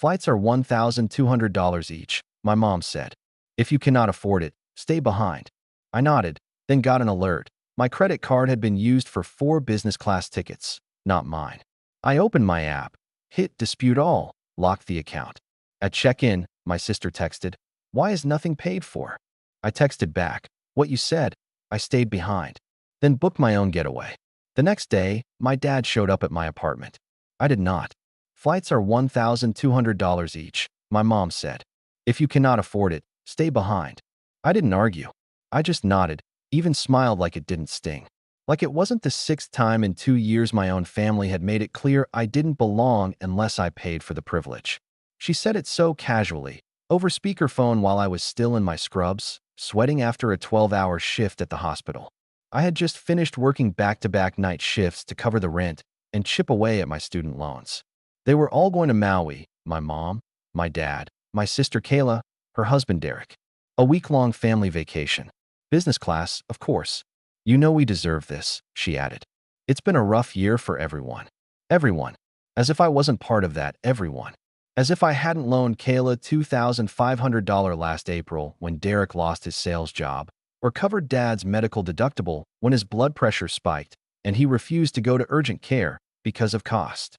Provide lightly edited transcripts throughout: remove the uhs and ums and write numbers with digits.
Flights are $1,200 each, my mom said. If you cannot afford it, stay behind. I nodded, then got an alert. My credit card had been used for 4 business class tickets, not mine. I opened my app, hit dispute all, locked the account. At check-in, my sister texted, "Why is nothing paid for?" I texted back, "What you said, I stayed behind." Then booked my own getaway. The next day, my dad showed up at my apartment. I did not. Flights are $1,200 each, my mom said. If you cannot afford it, stay behind. I didn't argue. I just nodded, even smiled like it didn't sting. Like it wasn't the 6th time in 2 years my own family had made it clear I didn't belong unless I paid for the privilege. She said it so casually, over speakerphone while I was still in my scrubs, sweating after a 12-hour shift at the hospital. I had just finished working back-to-back night shifts to cover the rent and chip away at my student loans. They were all going to Maui, my mom, my dad, my sister Kayla, her husband Derek. A week-long family vacation. Business class, of course. You know we deserve this, she added. It's been a rough year for everyone. Everyone. As if I wasn't part of that, everyone. As if I hadn't loaned Kayla $2,500 last April when Derek lost his sales job, or covered Dad's medical deductible when his blood pressure spiked and he refused to go to urgent care because of cost.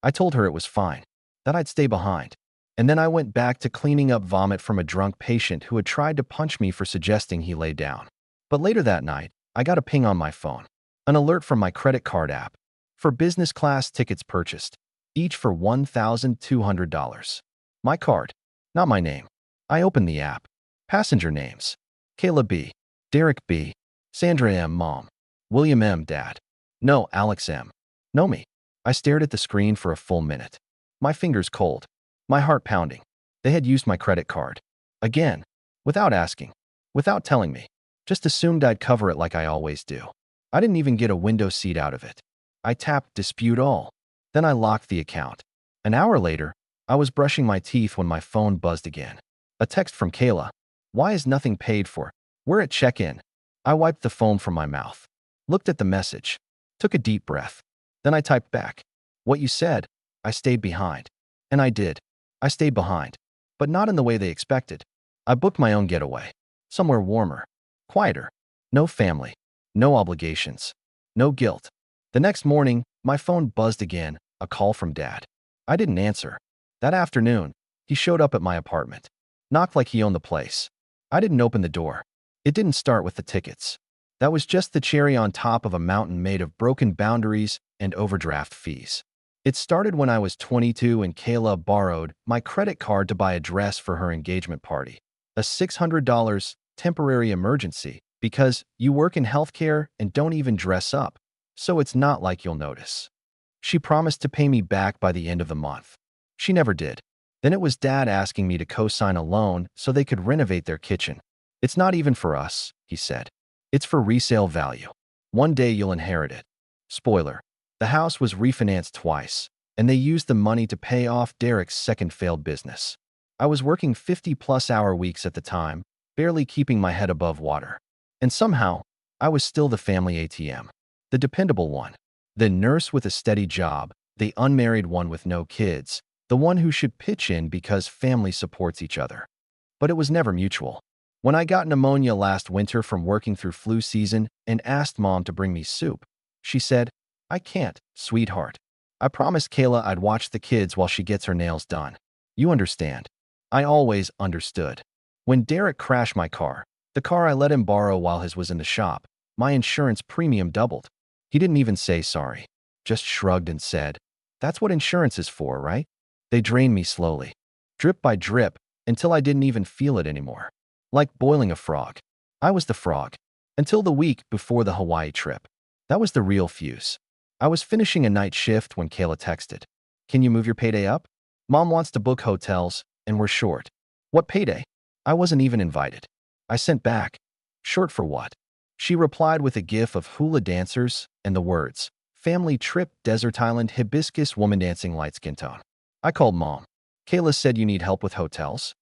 I told her it was fine, that I'd stay behind. And then I went back to cleaning up vomit from a drunk patient who had tried to punch me for suggesting he lay down. But later that night, I got a ping on my phone, an alert from my credit card app, for business class tickets purchased, each for $1,200. My card, not my name. I opened the app. Passenger names: Kayla B., Derek B., Sandra M. Mom, William M. Dad. No, Alex M. No me. I stared at the screen for a full minute. My fingers cold. My heart pounding. They had used my credit card. Again. Without asking. Without telling me. Just assumed I'd cover it like I always do. I didn't even get a window seat out of it. I tapped dispute all. Then I locked the account. An hour later, I was brushing my teeth when my phone buzzed again. A text from Kayla. "Why is nothing paid for? We're at check-in." I wiped the foam from my mouth. Looked at the message. Took a deep breath. Then I typed back, "What you said, I stayed behind." And I did. I stayed behind. But not in the way they expected. I booked my own getaway. Somewhere warmer. Quieter. No family. No obligations. No guilt. The next morning, my phone buzzed again, a call from Dad. I didn't answer. That afternoon, he showed up at my apartment. Knocked like he owned the place. I didn't open the door. It didn't start with the tickets. That was just the cherry on top of a mountain made of broken boundaries and overdraft fees. It started when I was 22 and Kayla borrowed my credit card to buy a dress for her engagement party. A $600 temporary emergency because you work in healthcare and don't even dress up, so it's not like you'll notice. She promised to pay me back by the end of the month. She never did. Then it was Dad asking me to co-sign a loan so they could renovate their kitchen. "It's not even for us," he said. "It's for resale value. One day you'll inherit it." Spoiler: the house was refinanced twice, and they used the money to pay off Derek's second failed business. I was working 50-plus hour weeks at the time, barely keeping my head above water. And somehow, I was still the family ATM. The dependable one. The nurse with a steady job, the unmarried one with no kids, the one who should pitch in because family supports each other. But it was never mutual. When I got pneumonia last winter from working through flu season and asked Mom to bring me soup, she said, "I can't, sweetheart. I promised Kayla I'd watch the kids while she gets her nails done." You understand. I always understood. When Derek crashed my car, the car I let him borrow while his was in the shop, my insurance premium doubled. He didn't even say sorry. Just shrugged and said, "That's what insurance is for, right?" They drained me slowly, drip by drip, until I didn't even feel it anymore. Like boiling a frog. I was the frog. Until the week before the Hawaii trip. That was the real fuse. I was finishing a night shift when Kayla texted, "Can you move your payday up? Mom wants to book hotels, and we're short." "What payday?" I wasn't even invited. I sent back, "Short for what?" She replied with a gif of hula dancers and the words, "Family trip, desert island, hibiscus, woman dancing, light skin tone." I called Mom. "Kayla said you need help with hotels?"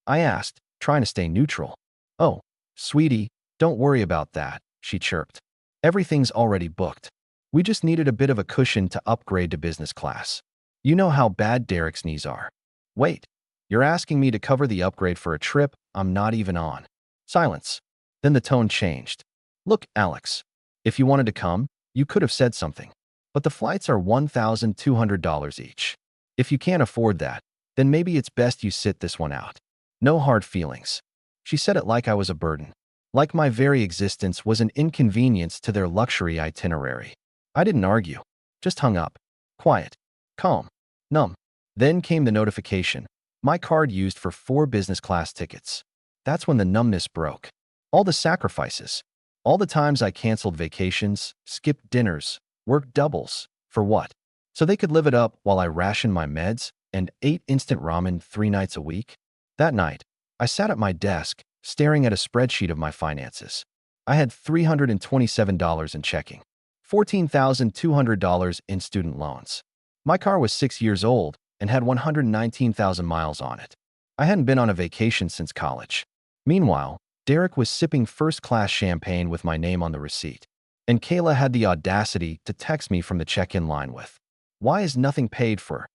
I asked, trying to stay neutral. "Oh, sweetie, don't worry about that," she chirped. "Everything's already booked. We just needed a bit of a cushion to upgrade to business class. You know how bad Derek's knees are." Wait, you're asking me to cover the upgrade for a trip I'm not even on. Silence. Then the tone changed. Look, Alex, if you wanted to come, you could have said something. But the flights are $1,200 each. If you can't afford that, then maybe it's best you sit this one out. No hard feelings. She said it like I was a burden. Like my very existence was an inconvenience to their luxury itinerary. I didn't argue. Just hung up. Quiet. Calm. Numb. Then came the notification. My card used for 4 business class tickets. That's when the numbness broke. All the sacrifices. All the times I canceled vacations, skipped dinners, worked doubles. For what? So they could live it up while I rationed my meds and ate instant ramen 3 nights a week? That night, I sat at my desk, staring at a spreadsheet of my finances. I had $327 in checking, $14,200 in student loans. My car was 6 years old and had 119,000 miles on it. I hadn't been on a vacation since college. Meanwhile, Derek was sipping first-class champagne with my name on the receipt. And Kayla had the audacity to text me from the check-in line with, "Why is nothing paid for?"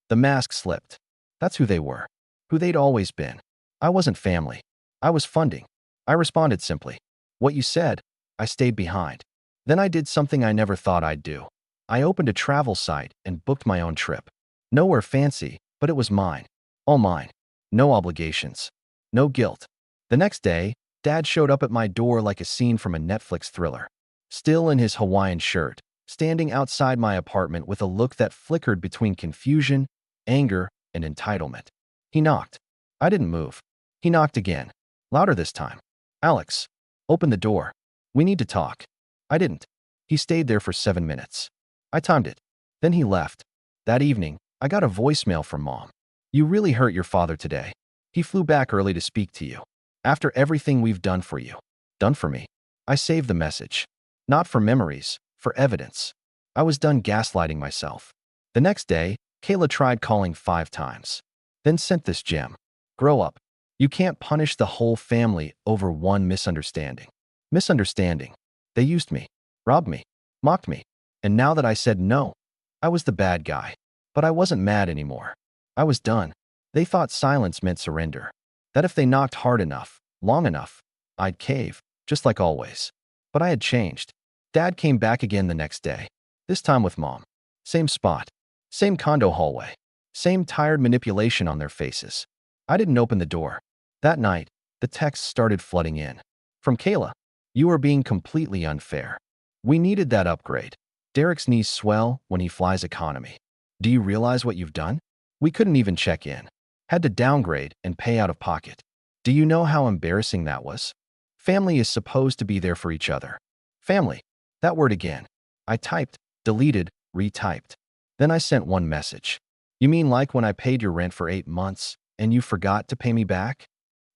The mask slipped. That's who they were. Who they'd always been. I wasn't family. I was funding. I responded simply. "What you said." I stayed behind. Then I did something I never thought I'd do. I opened a travel site and booked my own trip. Nowhere fancy, but it was mine. All mine. No obligations. No guilt. The next day, Dad showed up at my door like a scene from a Netflix thriller. Still in his Hawaiian shirt, standing outside my apartment with a look that flickered between confusion, anger, and entitlement. He knocked. I didn't move. He knocked again. Louder this time. "Alex, open the door. We need to talk." I didn't. He stayed there for 7 minutes. I timed it. Then he left. That evening, I got a voicemail from Mom. "You really hurt your father today. He flew back early to speak to you. After everything we've done for you." Done for me. I saved the message. Not for memories, for evidence. I was done gaslighting myself. The next day, Kayla tried calling 5 times. Then sent this gem. "Grow up. You can't punish the whole family over one misunderstanding." Misunderstanding. They used me, robbed me, mocked me. And now that I said no, I was the bad guy. But I wasn't mad anymore. I was done. They thought silence meant surrender. That if they knocked hard enough, long enough, I'd cave, just like always. But I had changed. Dad came back again the next day. This time with Mom. Same spot. Same condo hallway. Same tired manipulation on their faces. I didn't open the door. That night, the texts started flooding in. From Kayla. "You are being completely unfair. We needed that upgrade. Derek's knees swell when he flies economy. Do you realize what you've done? We couldn't even check in. Had to downgrade and pay out of pocket. Do you know how embarrassing that was? Family is supposed to be there for each other." Family. That word again. I typed, deleted, retyped. Then I sent one message. "You mean like when I paid your rent for 8 months and you forgot to pay me back?"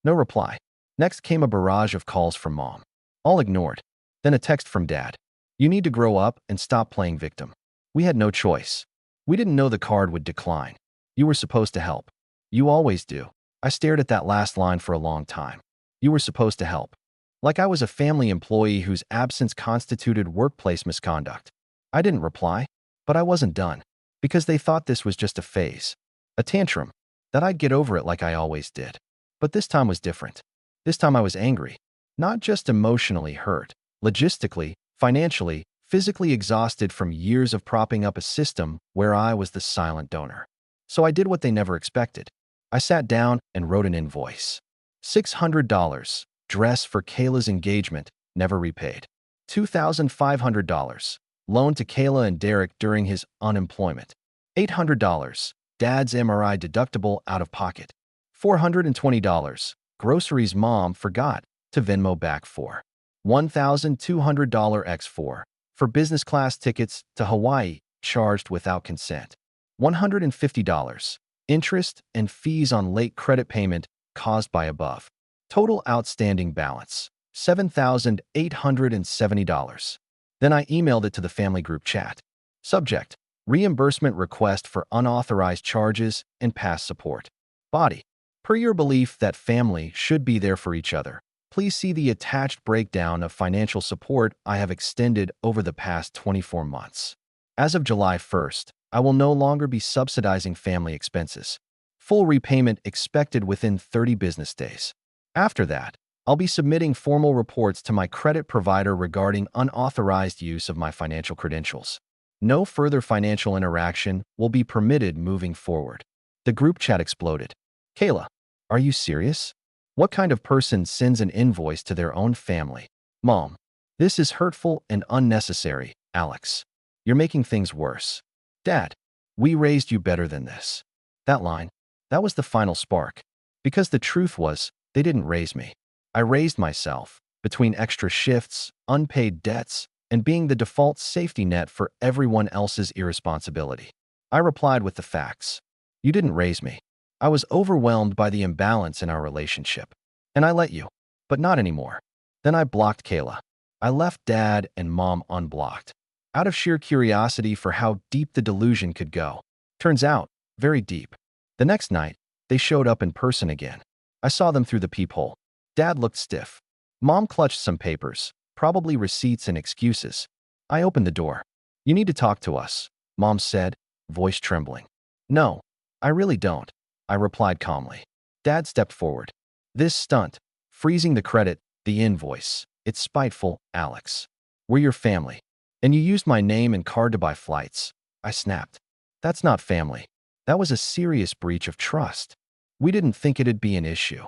No reply. Next came a barrage of calls from Mom. All ignored. Then a text from Dad. "You need to grow up and stop playing victim." We had no choice. We didn't know the card would decline. "You were supposed to help." "You always do." I stared at that last line for a long time. "You were supposed to help." Like I was a family employee whose absence constituted workplace misconduct. I didn't reply, but I wasn't done. Because they thought this was just a phase. A tantrum. That I'd get over it like I always did. But this time was different. This time I was angry. Not just emotionally hurt. Logistically, financially, physically exhausted from years of propping up a system where I was the silent donor. So I did what they never expected. I sat down and wrote an invoice. $600. Dress for Kayla's engagement, never repaid. $2,500. Loan to Kayla and Derek during his unemployment. $800. Dad's MRI deductible out of pocket. $420. Groceries Mom forgot to Venmo back for. $1,200 X4 for business class tickets to Hawaii charged without consent. $150. Interest and fees on late credit payment caused by above. Total outstanding balance, $7,870. Then I emailed it to the family group chat. Subject: reimbursement request for unauthorized charges and past support. Body: per your belief that family should be there for each other, please see the attached breakdown of financial support I have extended over the past 24 months. As of July 1st, I will no longer be subsidizing family expenses. Full repayment expected within 30 business days. After that, I'll be submitting formal reports to my credit provider regarding unauthorized use of my financial credentials. No further financial interaction will be permitted moving forward. The group chat exploded. Kayla, are you serious? What kind of person sends an invoice to their own family? Mom, this is hurtful and unnecessary, Alex. You're making things worse. Dad, we raised you better than this. That line, that was the final spark. Because the truth was, they didn't raise me. I raised myself, between extra shifts, unpaid debts, and being the default safety net for everyone else's irresponsibility. I replied with the facts. You didn't raise me. I was overwhelmed by the imbalance in our relationship. And I let you. But not anymore. Then I blocked Kayla. I left Dad and Mom unblocked, out of sheer curiosity for how deep the delusion could go. Turns out, very deep. The next night, they showed up in person again. I saw them through the peephole. Dad looked stiff. Mom clutched some papers, probably receipts and excuses. I opened the door. You need to talk to us, Mom said, voice trembling. No, I really don't, I replied calmly. Dad stepped forward. This stunt, freezing the credit, the invoice, it's spiteful, Alex. We're your family. And you used my name and card to buy flights. I snapped. That's not family. That was a serious breach of trust. We didn't think it'd be an issue.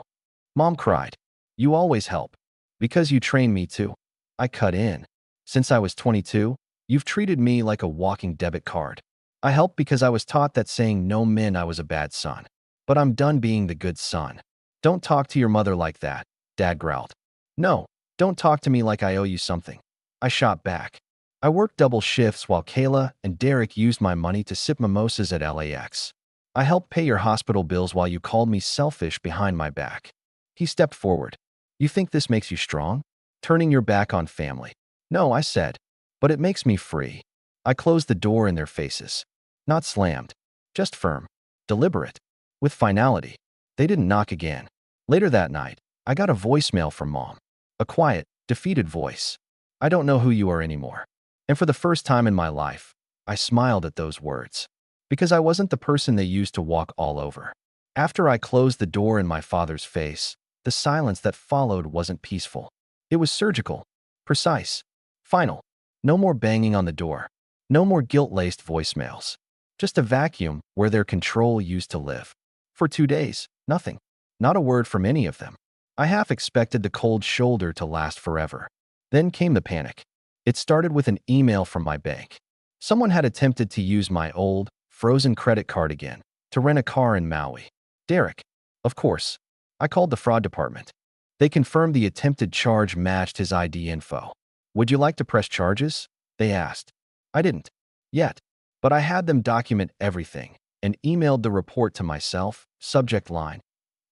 Mom cried. You always help. Because you trained me to. I cut in. Since I was 22, you've treated me like a walking debit card. I helped because I was taught that saying no meant I was a bad son. But I'm done being the good son. Don't talk to your mother like that, Dad growled. No, don't talk to me like I owe you something. I shot back. I worked double shifts while Kayla and Derek used my money to sip mimosas at LAX. I helped pay your hospital bills while you called me selfish behind my back. He stepped forward. You think this makes you strong? Turning your back on family. No, I said. But it makes me free. I closed the door in their faces. Not slammed. Just firm. Deliberate. With finality. They didn't knock again. Later that night, I got a voicemail from Mom. A quiet, defeated voice. I don't know who you are anymore. And for the first time in my life, I smiled at those words. Because I wasn't the person they used to walk all over. After I closed the door in my father's face, the silence that followed wasn't peaceful. It was surgical, precise, final. No more banging on the door. No more guilt-laced voicemails. Just a vacuum where their control used to live. For 2 days, nothing. Not a word from any of them. I half expected the cold shoulder to last forever. Then came the panic. It started with an email from my bank. Someone had attempted to use my old, frozen credit card again to rent a car in Maui. Derek. Of course. I called the fraud department. They confirmed the attempted charge matched his ID info. Would you like to press charges? They asked. I didn't. Yet. But I had them document everything and emailed the report to myself, subject line,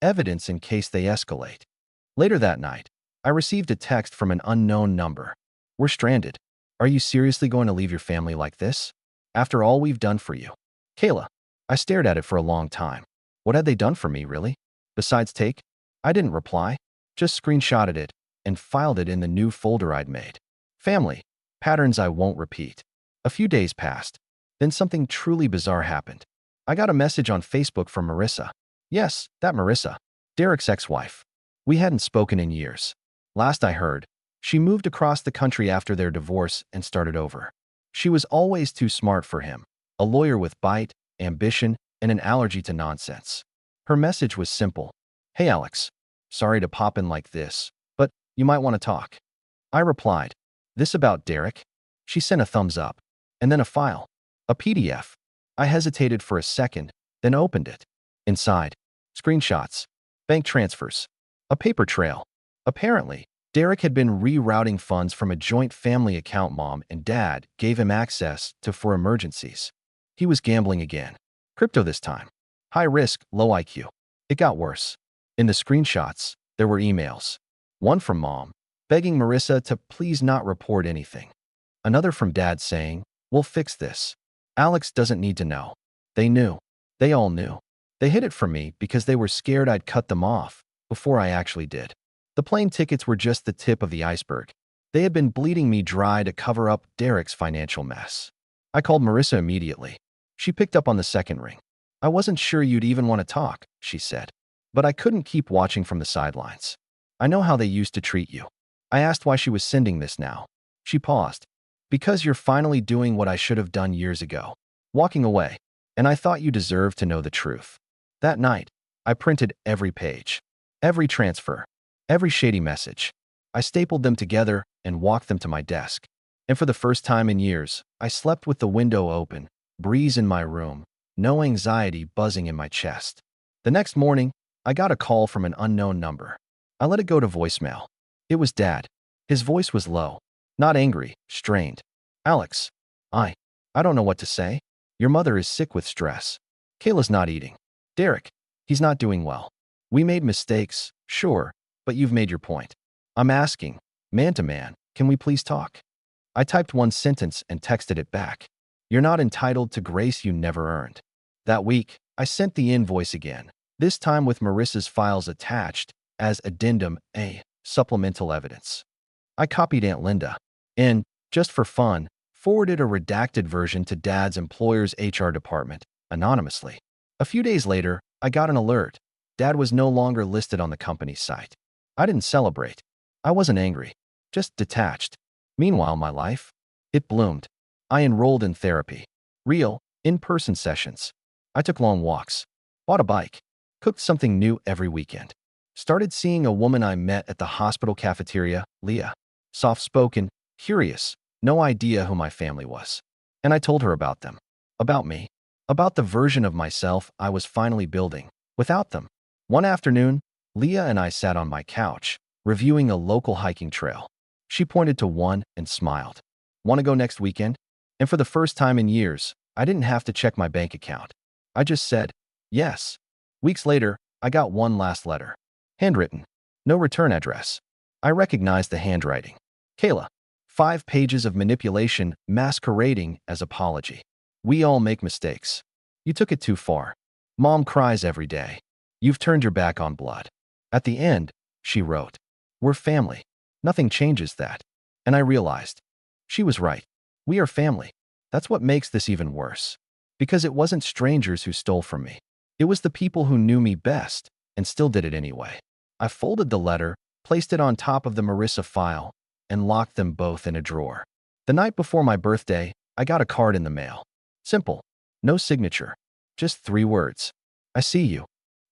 evidence in case they escalate. Later that night, I received a text from an unknown number. We're stranded. Are you seriously going to leave your family like this? After all we've done for you. Kayla. I stared at it for a long time. What had they done for me, really? Besides take? I didn't reply. Just screenshotted it and filed it in the new folder I'd made. Family. Patterns I won't repeat. A few days passed. Then something truly bizarre happened. I got a message on Facebook from Marissa. Yes, that Marissa. Derek's ex-wife. We hadn't spoken in years. Last I heard, she moved across the country after their divorce and started over. She was always too smart for him. A lawyer with bite, ambition, and an allergy to nonsense. Her message was simple. Hey Alex, sorry to pop in like this, but you might want to talk. I replied, this about Derek? She sent a thumbs up, and then a file, a PDF. I hesitated for a second, then opened it. Inside, screenshots, bank transfers, a paper trail. Apparently, Derek had been rerouting funds from a joint family account Mom and Dad gave him access to for emergencies. He was gambling again. Crypto this time. High risk, low IQ. It got worse. In the screenshots, there were emails. One from Mom, begging Marissa to please not report anything. Another from Dad saying, we'll fix this. Alex doesn't need to know. They knew. They all knew. They hid it from me because they were scared I'd cut them off before I actually did. The plane tickets were just the tip of the iceberg. They had been bleeding me dry to cover up Derek's financial mess. I called Marissa immediately. She picked up on the second ring. I wasn't sure you'd even want to talk, she said. But I couldn't keep watching from the sidelines. I know how they used to treat you. I asked why she was sending this now. She paused. Because you're finally doing what I should have done years ago. Walking away. And I thought you deserved to know the truth. That night, I printed every page, every transfer, every shady message. I stapled them together and walked them to my desk. And for the first time in years, I slept with the window open, breeze in my room, no anxiety buzzing in my chest. The next morning, I got a call from an unknown number. I let it go to voicemail. It was Dad. His voice was low, not angry, strained. Alex, I don't know what to say. Your mother is sick with stress. Kayla's not eating. Derek, he's not doing well. We made mistakes, sure, but you've made your point. I'm asking, man to man, can we please talk? I typed one sentence and texted it back. You're not entitled to grace you never earned. That week, I sent the invoice again, this time with Marissa's files attached as addendum A, supplemental evidence. I copied Aunt Linda and, just for fun, forwarded a redacted version to Dad's employer's HR department, anonymously. A few days later, I got an alert. Dad was no longer listed on the company's site. I didn't celebrate. I wasn't angry, just detached. Meanwhile, my life, it bloomed. I enrolled in therapy. Real, in-person sessions. I took long walks, bought a bike, cooked something new every weekend. Started seeing a woman I met at the hospital cafeteria, Leah. Soft-spoken, curious, no idea who my family was. And I told her about them, about me, about the version of myself I was finally building, without them. One afternoon, Leah and I sat on my couch, reviewing a local hiking trail. She pointed to one and smiled. Want to go next weekend? And for the first time in years, I didn't have to check my bank account. I just said, yes. Weeks later, I got one last letter. Handwritten. No return address. I recognized the handwriting. Kayla. 5 pages of manipulation masquerading as apology. We all make mistakes. You took it too far. Mom cries every day. You've turned your back on blood. At the end, she wrote, we're family. Nothing changes that. And I realized, she was right. We are family. That's what makes this even worse. Because it wasn't strangers who stole from me. It was the people who knew me best and still did it anyway. I folded the letter, placed it on top of the Marissa file, and locked them both in a drawer. The night before my birthday, I got a card in the mail. Simple. No signature. Just 3 words. I see you.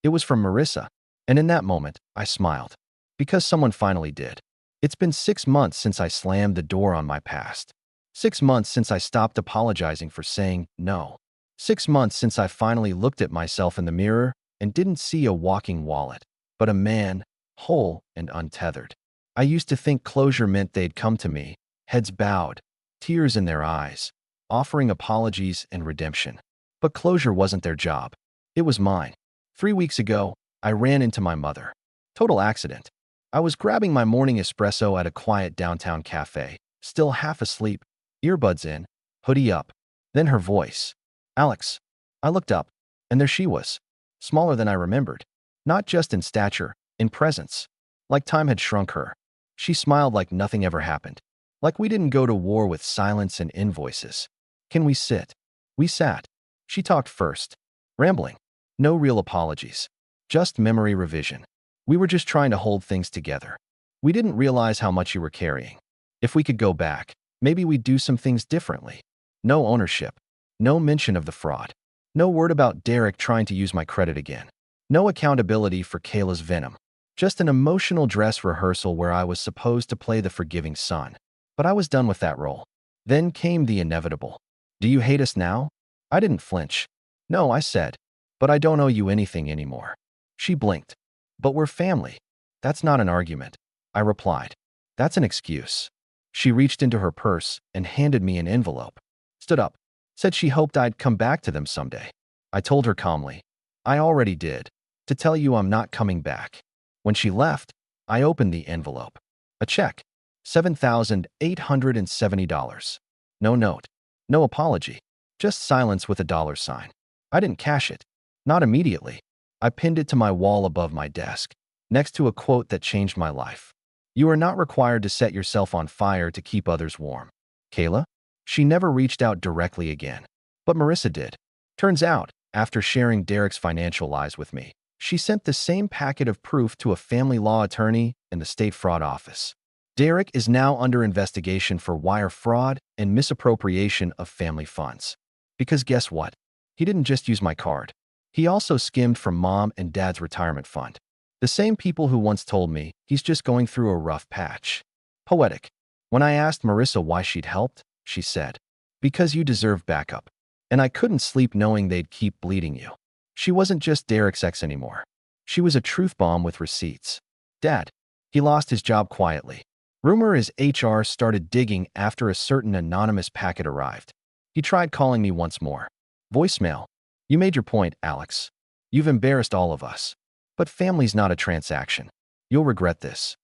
It was from Marissa. And in that moment, I smiled. Because someone finally did. It's been 6 months since I slammed the door on my past. 6 months since I stopped apologizing for saying no. 6 months since I finally looked at myself in the mirror and didn't see a walking wallet, but a man, whole and untethered. I used to think closure meant they'd come to me, heads bowed, tears in their eyes, offering apologies and redemption. But closure wasn't their job. It was mine. 3 weeks ago, I ran into my mother. Total accident. I was grabbing my morning espresso at a quiet downtown cafe, still half asleep, earbuds in, hoodie up. Then her voice. Alex. I looked up, and there she was. Smaller than I remembered. Not just in stature, in presence. Like time had shrunk her. She smiled like nothing ever happened. Like we didn't go to war with silence and invoices. Can we sit? We sat. She talked first. Rambling. No real apologies. Just memory revision. We were just trying to hold things together. We didn't realize how much you were carrying. If we could go back, maybe we'd do some things differently. No ownership. No mention of the fraud. No word about Derek trying to use my credit again. No accountability for Kayla's venom. Just an emotional dress rehearsal where I was supposed to play the forgiving son. But I was done with that role. Then came the inevitable. Do you hate us now? I didn't flinch. No, I said. But I don't owe you anything anymore. She blinked. But we're family. That's not an argument. I replied. That's an excuse. She reached into her purse and handed me an envelope. Stood up. Said she hoped I'd come back to them someday. I told her calmly. I already did. To tell you I'm not coming back. When she left, I opened the envelope. A check. $7,870. No note. No apology. Just silence with a dollar sign. I didn't cash it. Not immediately. I pinned it to my wall above my desk, next to a quote that changed my life. You are not required to set yourself on fire to keep others warm. Kayla? She never reached out directly again. But Marissa did. Turns out, After sharing Derek's financial lies with me, she sent the same packet of proof to a family law attorney and the state fraud office. Derek is now under investigation for wire fraud and misappropriation of family funds. Because guess what? He didn't just use my card. He also skimmed from mom and dad's retirement fund. The same people who once told me he's just going through a rough patch. Poetic. When I asked Marissa why she'd helped, she said, "Because you deserve backup." And I couldn't sleep knowing they'd keep bleeding you. She wasn't just Derek's ex anymore. She was a truth bomb with receipts. Dad. He lost his job quietly. Rumor is HR started digging after a certain anonymous packet arrived. He tried calling me once more. Voicemail. You made your point, Alex. You've embarrassed all of us. But family's not a transaction. You'll regret this.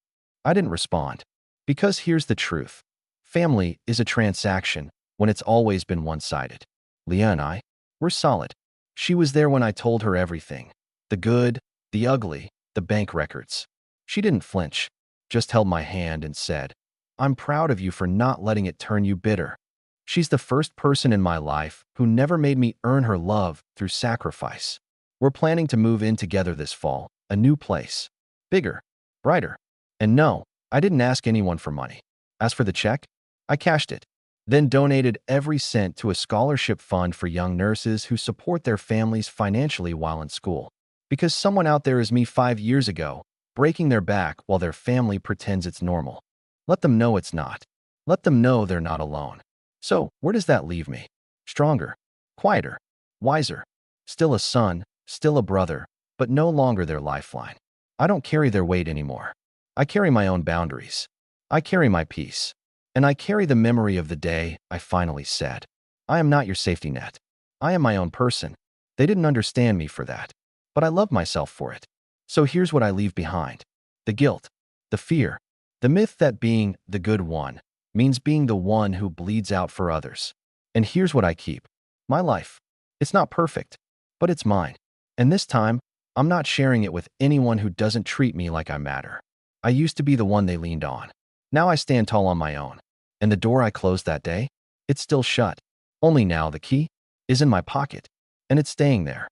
I didn't respond. Because here's the truth. Family is a transaction when it's always been one-sided. Leah and I, we're solid. She was there when I told her everything. The good, the ugly, the bank records. She didn't flinch, just held my hand and said, "I'm proud of you for not letting it turn you bitter." She's the first person in my life who never made me earn her love through sacrifice. We're planning to move in together this fall, a new place. Bigger, brighter. And no, I didn't ask anyone for money. As for the check, I cashed it, then donated every cent to a scholarship fund for young nurses who support their families financially while in school. Because someone out there is me 5 years ago, breaking their back while their family pretends it's normal. Let them know it's not. Let them know they're not alone. So, where does that leave me? Stronger, quieter, wiser. Still a son, still a brother, but no longer their lifeline. I don't carry their weight anymore. I carry my own boundaries. I carry my peace. And I carry the memory of the day I finally said, "I am not your safety net. I am my own person." They didn't understand me for that, but I love myself for it. So here's what I leave behind. The guilt, the fear, the myth that being the good one means being the one who bleeds out for others. And here's what I keep. My life. It's not perfect, but it's mine. And this time, I'm not sharing it with anyone who doesn't treat me like I matter. I used to be the one they leaned on. Now I stand tall on my own. And the door I closed that day, it's still shut. Only now the key is in my pocket, and it's staying there.